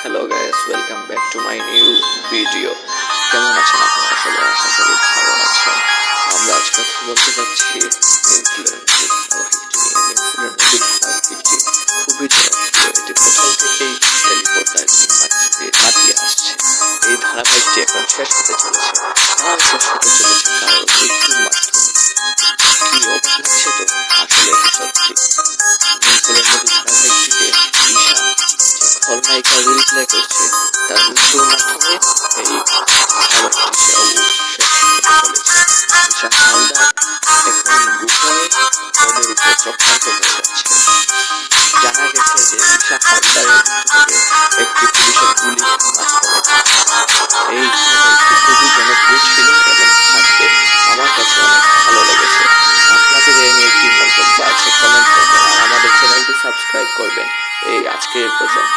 Hello guys, welcome back to my new video. কেমন আছেন আপনারা সবাই? আশা করি ভালো আছেন। আমরা আজকে কথা বলতে যাচ্ছি নিউক্লিয়ার নদীর ধারাবাহিকটি খুবই জনপ্রিয়। এটি প্রথম থেকেই টেলিপর্দায় মাতিয়ে আসছে। এই ধারাবাহিকটি এখন শেষ হতে চলেছে। আর শেষ হতে চলেছে কারোর মৃত্যুর মাধ্যমে। কি অবাক লাগছে তো? আসলে এটি সত্যি। নিউক্লিয়ার নদী ধারাবাহিকটিতে ঈশা খলনায়িকা রোল প্লে করছে, তার মৃত্যুর মাধ্যমে এই ধারাবাহিকটি শেষ হতে চলেছে। ঈশা হালদার এখন গোপনে ওদের উপর চক্রান্ত করে যাচ্ছে। জানা গেছে যে ঈশা হালদারের থেকে একটি পুলিশের গুলি মাধ্যমে। এই ধারাবাহিকটি খুবই জনপ্রিয় ছিল এবং থাকবে। আমার কাছে অনেক ভালো লেগেছে। আপনাদের এ নিয়ে কি মন্তব্য আছে কমেন্ট করবেন আর আমাদের চ্যানেলটি সাবস্ক্রাইব করবেন। এই আজকে পর্যন্ত।